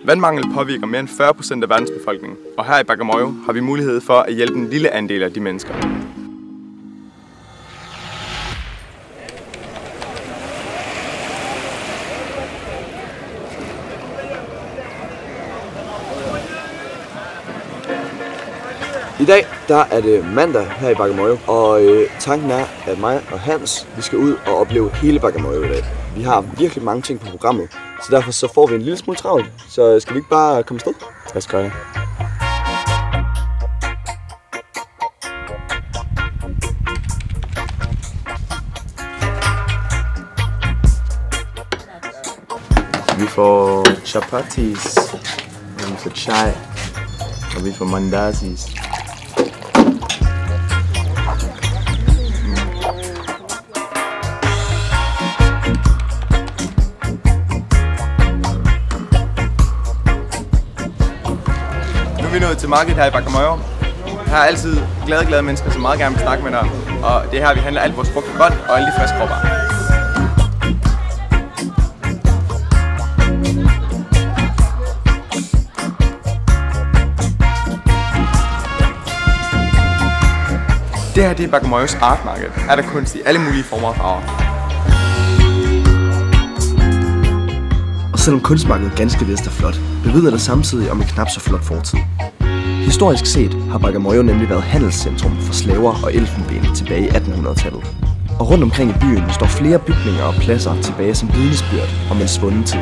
Vandmangel påvirker mere end 40% af verdens befolkning, og her i Bagamoyo har vi mulighed for at hjælpe en lille andel af de mennesker. I dag der er det mandag her i Bagamoyo, og tanken er, at mig og Hans vi skal ud og opleve hele Bagamoyo i dag. Vi har virkelig mange ting på programmet, så derfor så får vi en lille smule travlt. Så skal vi ikke bare komme afsted? Lad os gøre det. Vi får chapatis, og vi får chai, og vi får mandazis. Nu er vi nået til markedet her i Bagamoyo. Her er altid glade mennesker, som meget gerne vil snakke med dig. Og det er her, vi handler alt vores frugt og grønt og alle de friske råvarer. Det her det er Bagamoyos Art Market. Er der kunst i alle mulige former og farver. Og selvom kunstmarkedet ganske vist er flot, bevidner det samtidig om en knap så flot fortid. Historisk set har Bagamoyo nemlig været handelscentrum for slaver og elfenben tilbage i 1800-tallet. Og rundt omkring i byen står flere bygninger og pladser tilbage som vidnesbyrd om en svunden tid.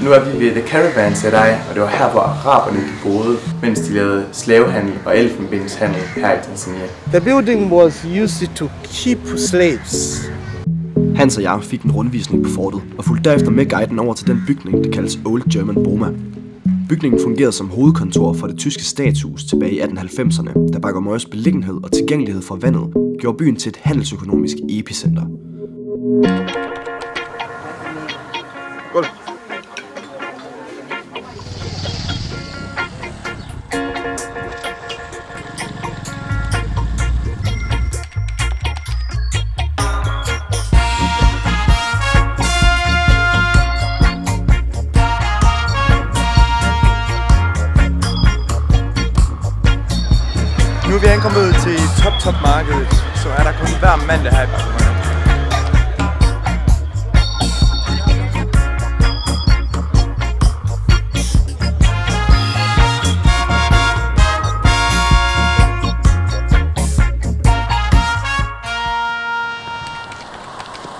Nu er vi ved The Caravan Serai, og det var her, hvor araberne boede, mens de lavede slavehandel og elfenbenshandel her i Tanzania. The building was used to keep slaves. Hans og jeg fik en rundvisning på fortet og fulgte derefter med guiden over til den bygning, der kaldes Old German Boma. Bygningen fungerede som hovedkontor for det tyske statshus tilbage i 1890'erne, da Bagamoyos beliggenhed og tilgængelighed for vandet gjorde byen til et handelsøkonomisk epicenter. Godt. Nu er vi ankommet til Top markedet, så er der kun hver mandag her i Bagamoyo.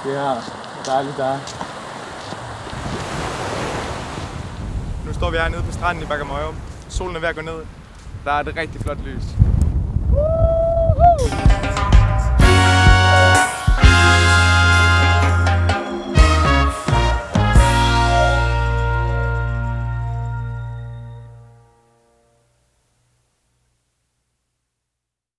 Ja, dejligt der. Nu står vi hernede på stranden i Bagamoyo. Solen er ved at gå ned. Der er et rigtig flot lys.